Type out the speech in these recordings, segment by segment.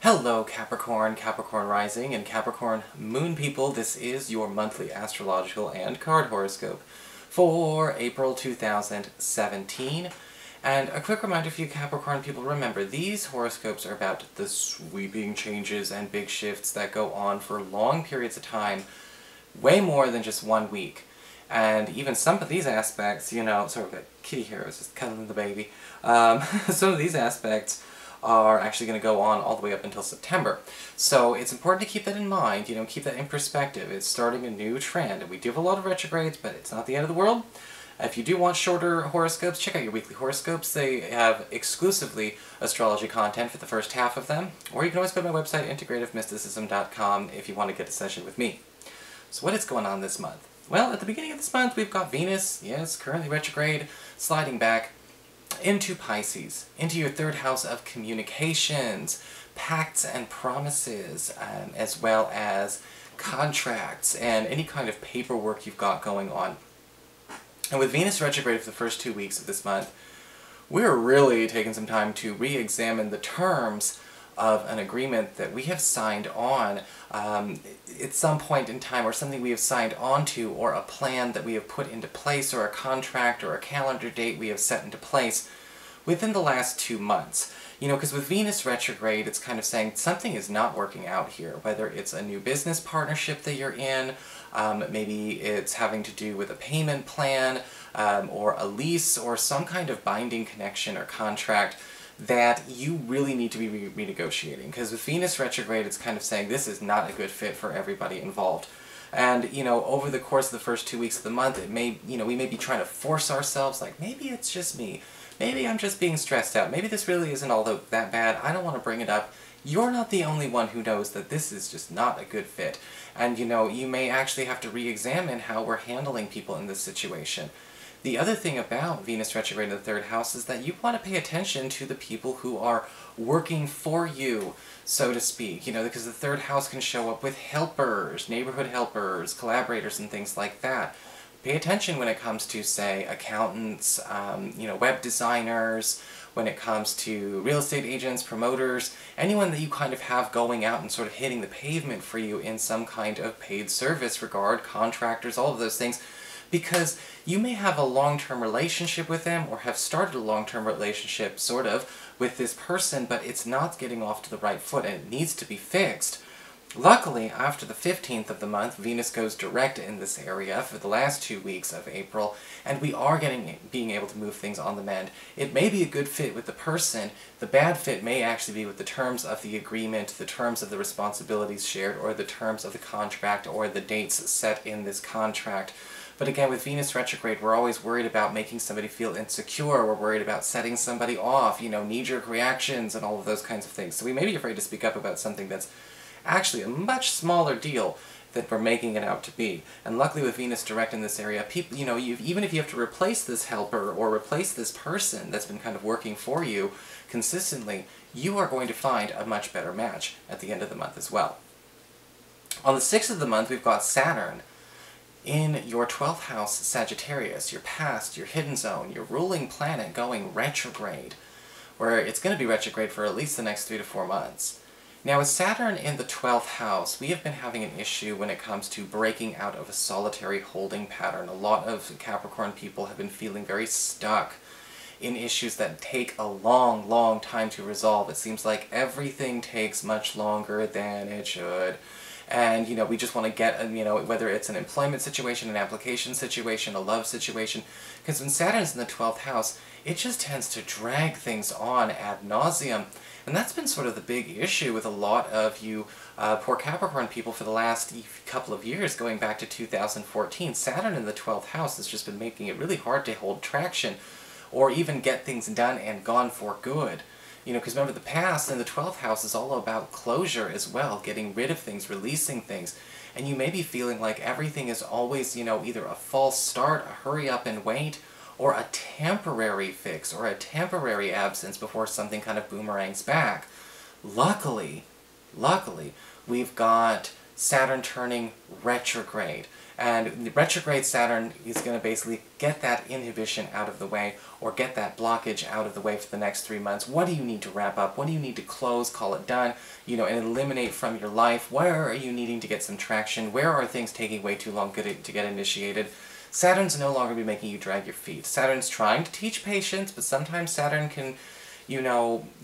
Hello Capricorn, Capricorn Rising, and Capricorn Moon people. This is your monthly astrological and card horoscope for April 2017. And a quick reminder for you Capricorn people, remember these horoscopes are about the sweeping changes and big shifts that go on for long periods of time, way more than just 1 week. And even some of these aspects, you know, sort of like kitty here, I was just cuddling the baby. Some of these aspects are actually going to go on all the way up until September. So it's important to keep that in mind, you know, keep that in perspective. It's starting a new trend, and we do have a lot of retrogrades, but it's not the end of the world. If you do want shorter horoscopes, check out your weekly horoscopes. They have exclusively astrology content for the first half of them, or you can always go to my website, integrativemysticism.com, if you want to get a session with me. So what is going on this month? Well, at the beginning of this month, we've got Venus, yes, currently retrograde, sliding back into Pisces, into your third house of communications, pacts and promises, as well as contracts and any kind of paperwork you've got going on. And with Venus retrograde for the first 2 weeks of this month, we're really taking some time to re-examine the terms of an agreement that we have signed on at some point in time, or something we have signed on to, or a plan that we have put into place, or a contract or a calendar date we have set into place within the last 2 months. You know, because with Venus retrograde, it's kind of saying something is not working out here, whether it's a new business partnership that you're in, maybe it's having to do with a payment plan, or a lease, or some kind of binding connection or contract that you really need to be renegotiating. Because with Venus retrograde, it's kind of saying this is not a good fit for everybody involved. And, you know, over the course of the first 2 weeks of the month, it may, you know, we may be trying to force ourselves, like, maybe it's just me. Maybe I'm just being stressed out. Maybe this really isn't all that bad. I don't want to bring it up. You're not the only one who knows that this is just not a good fit. And, you know, you may actually have to re-examine how we're handling people in this situation. The other thing about Venus retrograde in the third house is that you want to pay attention to the people who are working for you, so to speak, you know, because the third house can show up with helpers, neighborhood helpers, collaborators, and things like that. Pay attention when it comes to, say, accountants, you know, web designers, when it comes to real estate agents, promoters, anyone that you kind of have going out and sort of hitting the pavement for you in some kind of paid service regard, contractors, all of those things. Because you may have a long-term relationship with them, or have started a long-term relationship, sort of, with this person, but it's not getting off to the right foot, and it needs to be fixed. Luckily, after the 15th of the month, Venus goes direct in this area for the last 2 weeks of April, and we are being able to move things on the mend. It may be a good fit with the person. The bad fit may actually be with the terms of the agreement, the terms of the responsibilities shared, or the terms of the contract, or the dates set in this contract. But again, with Venus retrograde, we're always worried about making somebody feel insecure, we're worried about setting somebody off, you know, knee-jerk reactions and all of those kinds of things. So we may be afraid to speak up about something that's actually a much smaller deal than we're making it out to be. And luckily with Venus direct in this area, people, you know, even if you have to replace this helper or replace this person that's been kind of working for you consistently, you are going to find a much better match at the end of the month as well. On the 6th of the month, we've got Saturn in your 12th house, Sagittarius, your past, your hidden zone, your ruling planet going retrograde, where it's going to be retrograde for at least the next 3 to 4 months. Now with Saturn in the 12th house, we have been having an issue when it comes to breaking out of a solitary holding pattern. A lot of Capricorn people have been feeling very stuck in issues that take a long, long time to resolve. It seems like everything takes much longer than it should. And, you know, we just want to get, you know, whether it's an employment situation, an application situation, a love situation, because when Saturn's in the 12th house, it just tends to drag things on ad nauseum. And that's been sort of the big issue with a lot of you poor Capricorn people for the last couple of years, going back to 2014. Saturn in the 12th house has just been making it really hard to hold traction, or even get things done and gone for good. You know, because remember, the past in the 12th house is all about closure as well, getting rid of things, releasing things. And you may be feeling like everything is always, you know, either a false start, a hurry up and wait, or a temporary fix, or a temporary absence before something kind of boomerangs back. Luckily, we've got Saturn turning retrograde. And the retrograde Saturn is going to basically get that inhibition out of the way, or get that blockage out of the way for the next 3 months. What do you need to wrap up? What do you need to close, call it done, and eliminate from your life? Where are you needing to get some traction? Where are things taking way too long to get initiated? Saturn's no longer be making you drag your feet. Saturn's trying to teach patience, but sometimes Saturn can,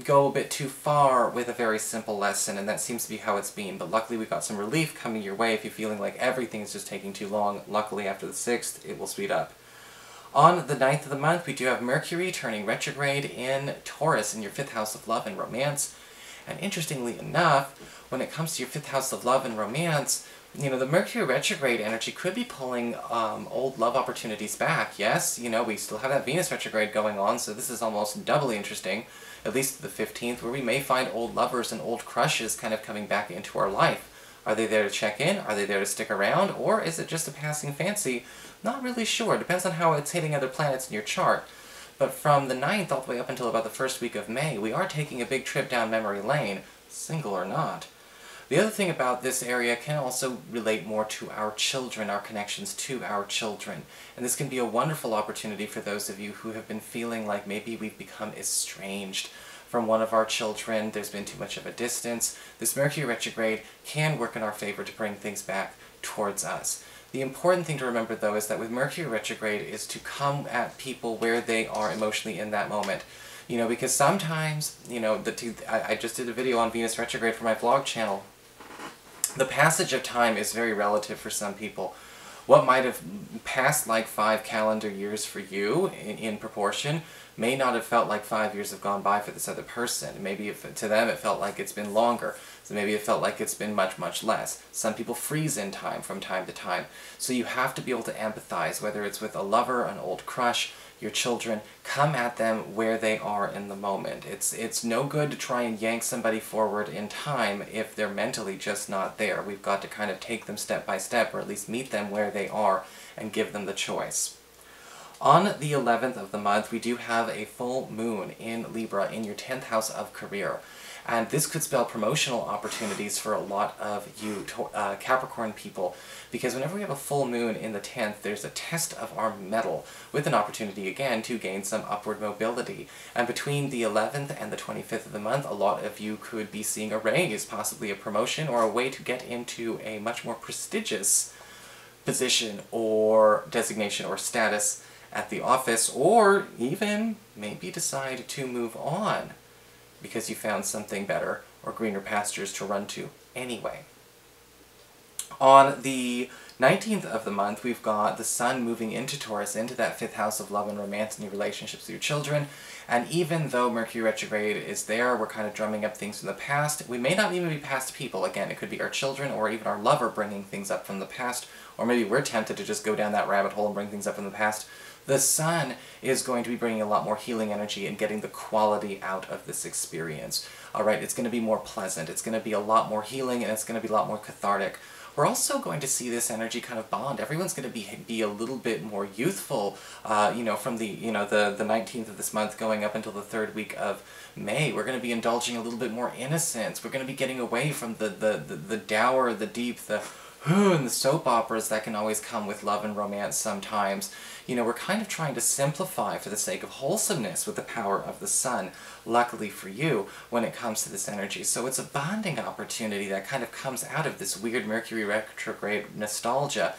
go a bit too far with a very simple lesson, and that seems to be how it's been. But luckily we got some relief coming your way if you're feeling like everything is just taking too long. Luckily after the 6th, it will speed up. On the 9th of the month, we do have Mercury turning retrograde in Taurus, in your 5th house of love and romance. And interestingly enough, when it comes to your 5th house of love and romance, the Mercury retrograde energy could be pulling old love opportunities back. Yes, we still have that Venus retrograde going on, so this is almost doubly interesting, at least to the 15th, where we may find old lovers and old crushes kind of coming back into our life. Are they there to check in? Are they there to stick around? Or is it just a passing fancy? Not really sure. Depends on how it's hitting other planets in your chart. But from the 9th all the way up until about the first week of May, we are taking a big trip down memory lane, single or not. The other thing about this area can also relate more to our children, our connections to our children. And this can be a wonderful opportunity for those of you who have been feeling like maybe we've become estranged from one of our children, there's been too much of a distance. This Mercury retrograde can work in our favor to bring things back towards us. The important thing to remember, though, is that with Mercury retrograde is to come at people where they are emotionally in that moment. Because sometimes, I just did a video on Venus retrograde for my vlog channel. The passage of time is very relative for some people. What might have passed like 5 calendar years for you, in proportion, may not have felt like 5 years have gone by for this other person. Maybe to them it felt like it's been longer. So maybe it felt like it's been much, much less. Some people freeze in time from time to time. So you have to be able to empathize, whether it's with a lover, an old crush, your children. Come at them where they are in the moment. It's no good to try and yank somebody forward in time if they're mentally just not there. We've got to kind of take them step by step, or at least meet them where they are and give them the choice. On the 11th of the month, we do have a full moon in Libra in your 10th house of career. And this could spell promotional opportunities for a lot of you Capricorn people, because whenever we have a full moon in the 10th, there's a test of our mettle, with an opportunity again to gain some upward mobility. And between the 11th and the 25th of the month, a lot of you could be seeing a raise, possibly a promotion, or a way to get into a much more prestigious position or designation or status at the office, or even maybe decide to move on because you found something better or greener pastures to run to anyway. On the 19th of the month, we've got the Sun moving into Taurus, into that 5th house of love and romance and your relationships with your children. And even though Mercury retrograde is there, we're kind of drumming up things from the past. We may not even be past people. Again, it could be our children or even our lover bringing things up from the past, or maybe we're tempted to just go down that rabbit hole and bring things up from the past. The Sun is going to be bringing a lot more healing energy and getting the quality out of this experience. Alright, it's going to be more pleasant, it's going to be a lot more healing, and it's going to be a lot more cathartic. We're also going to see this energy kind of bond. Everyone's going to be a little bit more youthful, from the 19th of this month going up until the 3rd week of May. We're going to be indulging a little bit more innocence. We're going to be getting away from the dour, the deep, and the soap operas that can always come with love and romance sometimes. We're kind of trying to simplify for the sake of wholesomeness with the power of the Sun, luckily for you, when it comes to this energy. So it's a bonding opportunity that kind of comes out of this weird Mercury retrograde nostalgia.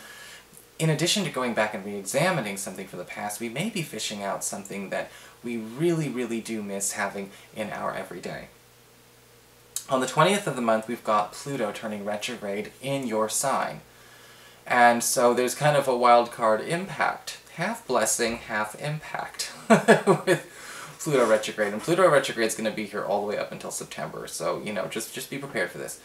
In addition to going back and re-examining something from the past, we may be fishing out something that we really, really do miss having in our everyday. On the 20th of the month, we've got Pluto turning retrograde in your sign. And so there's kind of a wild card impact. Half blessing, half impact with Pluto retrograde. And Pluto retrograde is going to be here all the way up until September. So, just be prepared for this.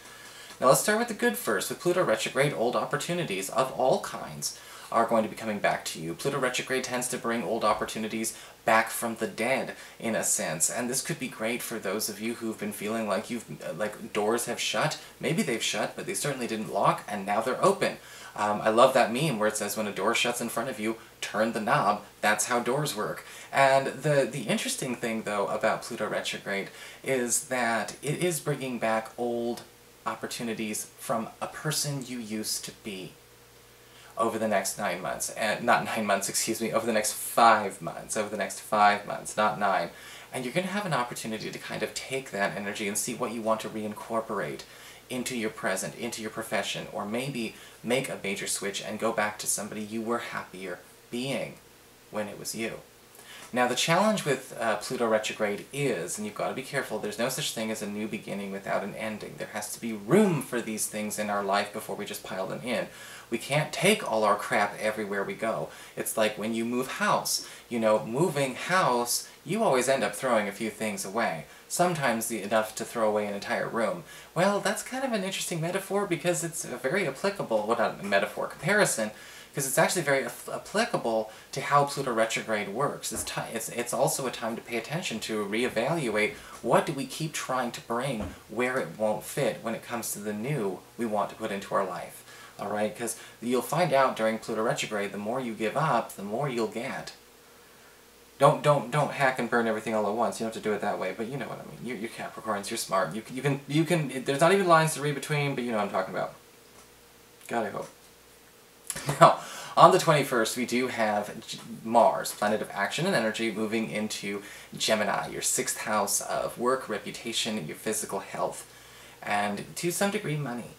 Now let's start with the good first. With Pluto retrograde, old opportunities of all kinds are going to be coming back to you. Pluto retrograde tends to bring old opportunities back from the dead, in a sense. And this could be great for those of you who've been feeling like doors have shut. Maybe they've shut, but they certainly didn't lock, and now they're open. I love that meme where it says when a door shuts in front of you, turn the knob. That's how doors work. And the interesting thing, though, about Pluto retrograde is that it is bringing back old opportunities from a person you used to be over the next 9 months, and not 9 months, excuse me, over the next 5 months, not 9. And you're going to have an opportunity to kind of take that energy and see what you want to reincorporate into your present, into your profession, or maybe make a major switch and go back to somebody you were happier being when it was you. Now the challenge with Pluto retrograde is, and you've got to be careful, there's no such thing as a new beginning without an ending. There has to be room for these things in our life before we just pile them in. We can't take all our crap everywhere we go. It's like when you move house. You know, moving house, you always end up throwing a few things away. Sometimes enough to throw away an entire room. Well, that's kind of an interesting metaphor because it's a very applicable, well, not a metaphor, comparison, because it's actually very applicable to how Pluto retrograde works. It's also a time to pay attention to reevaluate what do we keep trying to bring where it won't fit when it comes to the new we want to put into our life. Alright, because you'll find out during Pluto retrograde, the more you give up, the more you'll get. Don't hack and burn everything all at once. You don't have to do it that way, but you know what I mean. You're Capricorns, you're smart. You can. There's not even lines to read between, but you know what I'm talking about. God, I hope. Now, on the 21st, we do have Mars, planet of action and energy, moving into Gemini, your 6th house of work, reputation, your physical health, and to some degree, money.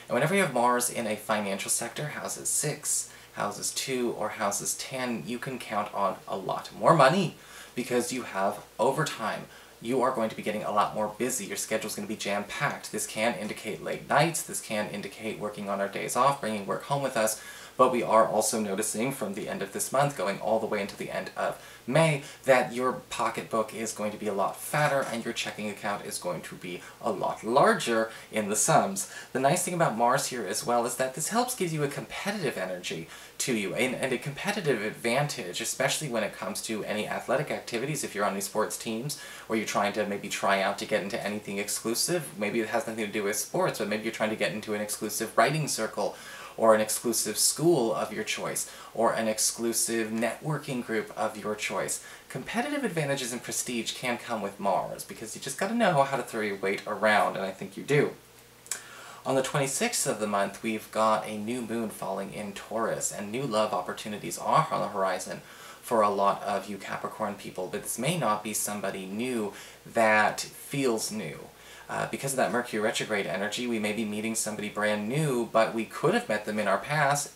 And whenever you have Mars in a financial sector, houses 6, houses 2, or houses 10, you can count on a lot more money because you have overtime. You are going to be getting a lot more busy. Your schedule's going to be jam-packed. This can indicate late nights. This can indicate working on our days off, bringing work home with us. But we are also noticing from the end of this month, going all the way into the end of May, that your pocketbook is going to be a lot fatter and your checking account is going to be a lot larger in the sums. The nice thing about Mars here as well is that this helps give you a competitive energy to you and a competitive advantage, especially when it comes to any athletic activities. If you're on any sports teams or you're trying to maybe try out to get into anything exclusive, maybe it has nothing to do with sports, but maybe you're trying to get into an exclusive writing circle or an exclusive school of your choice, or an exclusive networking group of your choice. Competitive advantages and prestige can come with Mars, because you just gotta know how to throw your weight around, and I think you do. On the 26th of the month, we've got a new moon falling in Taurus, and new love opportunities are on the horizon for a lot of you Capricorn people, but this may not be somebody new that feels new. Because of that Mercury retrograde energy, we may be meeting somebody brand new, but we could have met them in our past,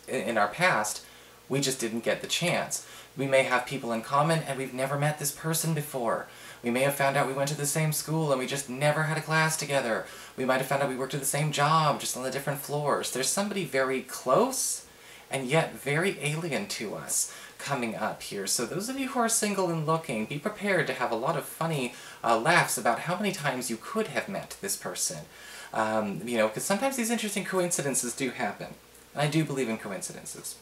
we just didn't get the chance. We may have people in common, and we've never met this person before. We may have found out we went to the same school, and we just never had a class together. We might have found out we worked at the same job, just on the different floors. There's somebody very close, and yet very alien to us coming up here. So those of you who are single and looking, be prepared to have a lot of funny laughs about how many times you could have met this person. You know, because sometimes these interesting coincidences do happen. And I do believe in coincidences.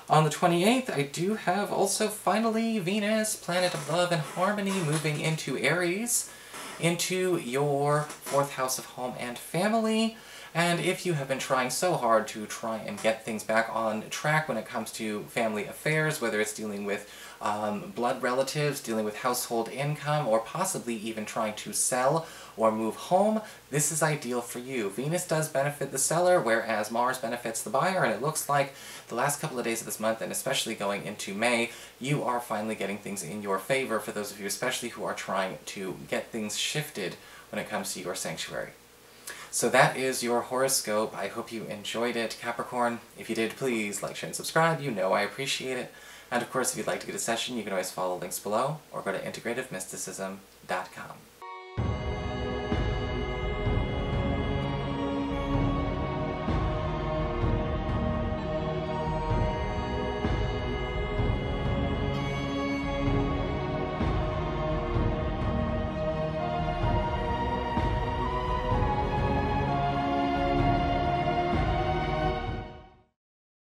On the 28th, I do have also finally Venus, planet of love and harmony, moving into Aries, into your 4th house of home and family. And if you have been trying so hard to try and get things back on track when it comes to family affairs, whether it's dealing with blood relatives, dealing with household income, or possibly even trying to sell or move home, this is ideal for you. Venus does benefit the seller, whereas Mars benefits the buyer, and it looks like the last couple of days of this month, and especially going into May, you are finally getting things in your favor for those of you especially who are trying to get things shifted when it comes to your sanctuary. So that is your horoscope. I hope you enjoyed it, Capricorn. If you did, please like, share, and subscribe. You know I appreciate it. And of course, if you'd like to get a session, you can always follow links below, or go to integrativemysticism.com.